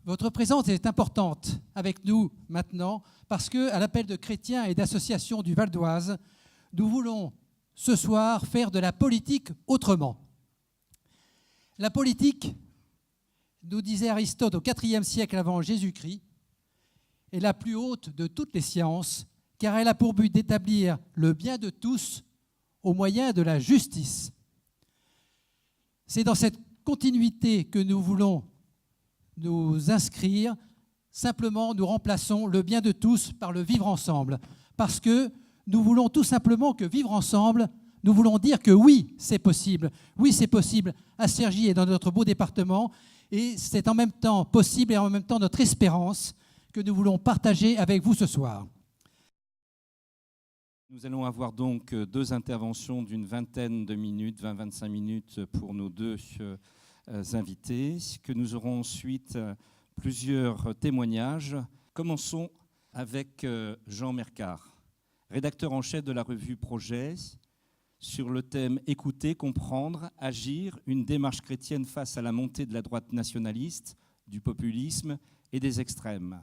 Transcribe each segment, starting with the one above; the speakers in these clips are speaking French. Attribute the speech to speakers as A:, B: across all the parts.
A: Votre présence est importante avec nous maintenant parce que, à l'appel de chrétiens et d'associations du Val d'Oise, nous voulons ce soir faire de la politique autrement. La politique, nous disait Aristote au IVe siècle avant Jésus-Christ, est la plus haute de toutes les sciences, car elle a pour but d'établir le bien de tous au moyen de la justice. C'est dans cette continuité que nous voulons nous inscrire. Simplement, nous remplaçons le bien de tous par le vivre ensemble, parce que nous voulons tout simplement que vivre ensemble, nous voulons dire que oui, c'est possible à Cergy et dans notre beau département, et c'est en même temps possible et en même temps notre espérance que nous voulons partager avec vous ce soir.
B: Nous allons avoir donc 2 interventions d'une vingtaine de minutes, 20-25 minutes pour nos 2 invités, que nous aurons ensuite plusieurs témoignages. Commençons avec Jean Mercard, rédacteur en chef de la revue Projet, sur le thème « Écouter, comprendre, agir, une démarche chrétienne face à la montée de la droite nationaliste, du populisme et des extrêmes ».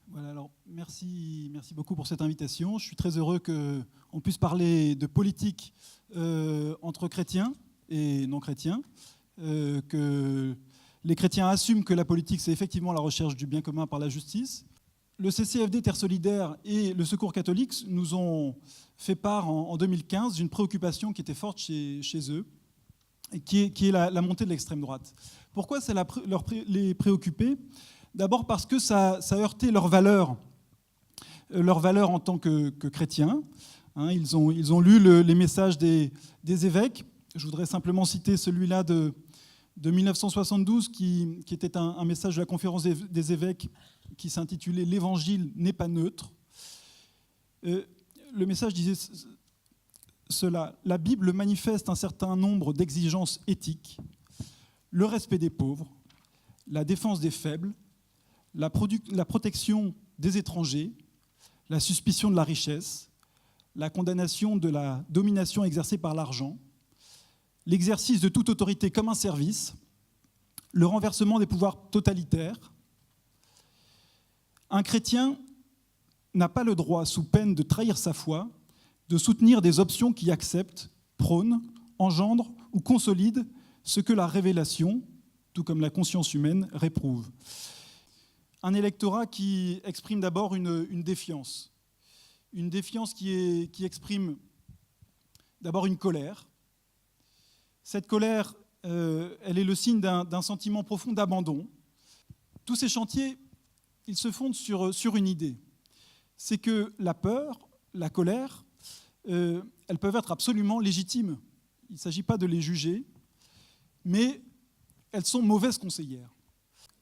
C: Voilà, alors merci beaucoup pour cette invitation. Je suis très heureux qu'on puisse parler de politique entre chrétiens et non chrétiens, que les chrétiens assument que la politique, c'est effectivement la recherche du bien commun par la justice. Le CCFD Terre Solidaire et le Secours catholique nous ont fait part en 2015 d'une préoccupation qui était forte chez eux, et qui est la montée de l'extrême droite. Pourquoi ça les préoccupait ? D'abord parce que ça heurtait leurs valeurs en tant que chrétiens. Ils ont lu les messages des évêques. Je voudrais simplement citer celui-là de 1972, qui était un message de la conférence des évêques qui s'intitulait « L'Évangile n'est pas neutre ». Le message disait cela: « La Bible manifeste un certain nombre d'exigences éthiques, le respect des pauvres, la défense des faibles, la protection des étrangers, la suspicion de la richesse, la condamnation de la domination exercée par l'argent, l'exercice de toute autorité comme un service, le renversement des pouvoirs totalitaires. Un chrétien n'a pas le droit, sous peine de trahir sa foi, de soutenir des options qui acceptent, prônent, engendrent ou consolident ce que la révélation, tout comme la conscience humaine, réprouve. » Un électorat qui exprime d'abord une défiance qui exprime d'abord une colère. Cette colère, elle est le signe d'un sentiment profond d'abandon. Tous ces chantiers, ils se fondent sur une idée. C'est que la peur, la colère, elles peuvent être absolument légitimes. Il ne s'agit pas de les juger, mais elles sont mauvaises conseillères.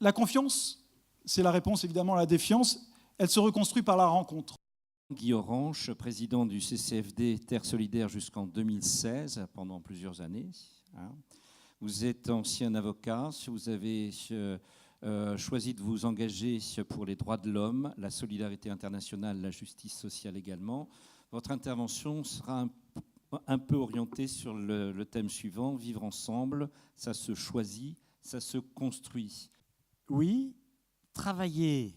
C: La confiance, c'est la réponse évidemment à la défiance. Elle se reconstruit par la rencontre.
B: Guy Orange, président du CCFD Terre Solidaire jusqu'en 2016, pendant plusieurs années. Vous êtes ancien avocat, vous avez choisi de vous engager pour les droits de l'homme, la solidarité internationale, la justice sociale également. Votre intervention sera un peu orientée sur le thème suivant: vivre ensemble, ça se choisit, ça se construit.
D: Oui. Travailler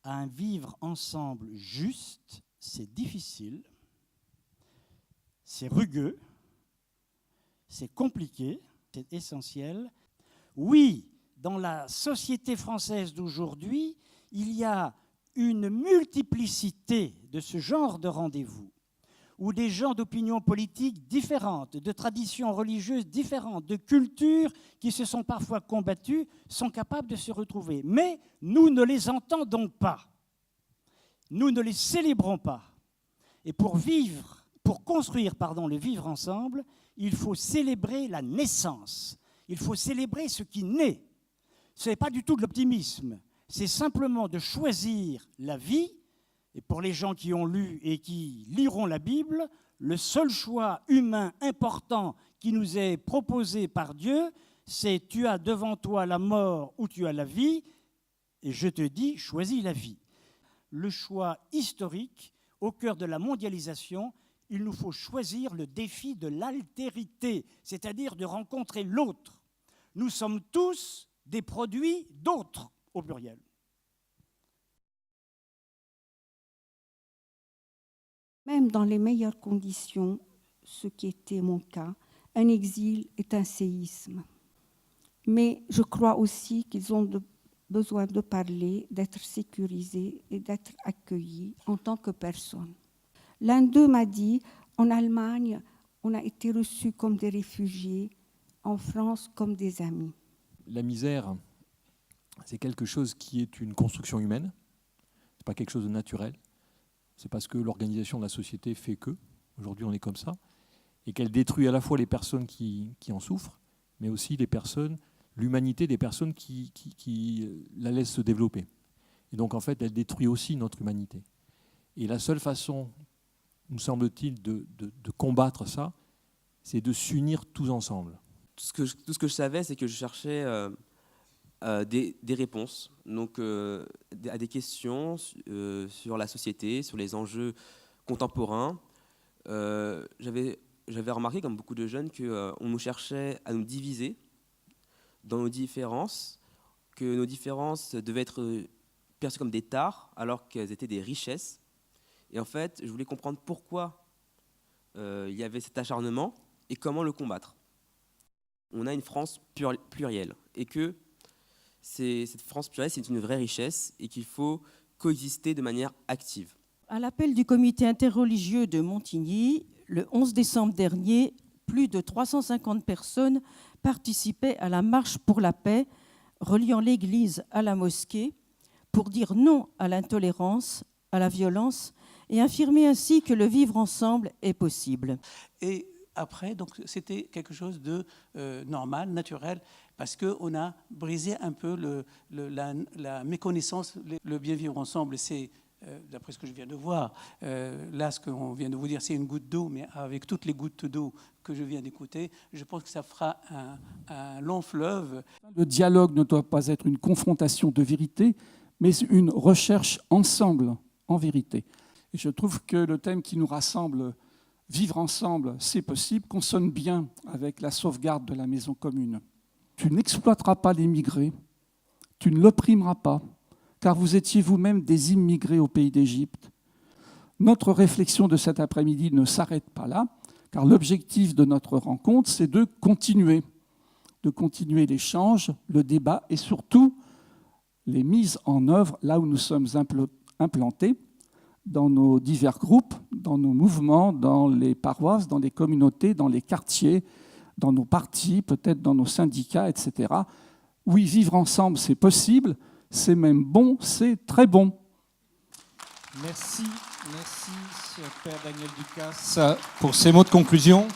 D: à un vivre ensemble juste, c'est difficile, c'est rugueux, c'est compliqué, c'est essentiel. Oui, dans la société française d'aujourd'hui, il y a une multiplicité de ce genre de rendez-vous, où des gens d'opinions politiques différentes, de traditions religieuses différentes, de cultures qui se sont parfois combattues, sont capables de se retrouver. Mais nous ne les entendons pas. Nous ne les célébrons pas. Et pour construire le vivre ensemble, il faut célébrer la naissance. Il faut célébrer ce qui naît. Ce n'est pas du tout de l'optimisme. C'est simplement de choisir la vie. Et pour les gens qui ont lu et qui liront la Bible, le seul choix humain important qui nous est proposé par Dieu, c'est « tu as devant toi la mort ou tu as la vie », et je te dis « choisis la vie ». Le choix historique, au cœur de la mondialisation, il nous faut choisir le défi de l'altérité, c'est-à-dire de rencontrer l'autre. Nous sommes tous des produits d'autres, au pluriel.
E: Même dans les meilleures conditions, ce qui était mon cas, un exil est un séisme. Mais je crois aussi qu'ils ont besoin de parler, d'être sécurisés et d'être accueillis en tant que personne. L'un d'eux m'a dit, en Allemagne, on a été reçus comme des réfugiés, en France comme des amis.
F: La misère, c'est quelque chose qui est une construction humaine, ce n'est pas quelque chose de naturel. C'est parce que l'organisation de la société fait que, aujourd'hui on est comme ça, et qu'elle détruit à la fois les personnes qui en souffrent, mais aussi les personnes, l'humanité des personnes qui la laissent se développer. Et donc en fait, elle détruit aussi notre humanité. Et la seule façon, nous semble-t-il, de combattre ça, c'est de s'unir tous ensemble.
G: Tout ce que je savais, c'est que je cherchais des réponses donc, à des questions sur la société, sur les enjeux contemporains. J'avais remarqué, comme beaucoup de jeunes, qu'on nous cherchait à nous diviser dans nos différences, que nos différences devaient être perçues comme des tares alors qu'elles étaient des richesses. Et en fait, je voulais comprendre pourquoi il y avait cet acharnement et comment le combattre. On a une France plurielle et que cette France plurielle, c'est une vraie richesse et qu'il faut coexister de manière active.
H: À l'appel du comité interreligieux de Montigny, le 11 décembre dernier, plus de 350 personnes participaient à la marche pour la paix, reliant l'église à la mosquée, pour dire non à l'intolérance, à la violence, et affirmer ainsi que le vivre ensemble est possible.
I: Et après, donc, c'était quelque chose de normal, naturel, parce qu'on a brisé un peu la méconnaissance, le bien vivre ensemble. C'est, d'après ce que je viens de voir, là, ce qu'on vient de vous dire, c'est une goutte d'eau, mais avec toutes les gouttes d'eau que je viens d'écouter, je pense que ça fera un long fleuve.
J: Le dialogue ne doit pas être une confrontation de vérité, mais une recherche ensemble, en vérité. Et je trouve que le thème qui nous rassemble, vivre ensemble, c'est possible, consonne bien avec la sauvegarde de la maison commune. Tu n'exploiteras pas l'immigré, tu ne l'opprimeras pas, car vous étiez vous-même des immigrés au pays d'Égypte. Notre réflexion de cet après-midi ne s'arrête pas là, car l'objectif de notre rencontre, c'est de continuer l'échange, le débat et surtout les mises en œuvre là où nous sommes implantés, dans nos divers groupes, dans nos mouvements, dans les paroisses, dans les communautés, dans les quartiers, dans nos partis, peut-être dans nos syndicats, etc. Oui, vivre ensemble, c'est possible, c'est même bon, c'est très bon.
B: Merci, Père Daniel Ducasse, pour ces mots de conclusion.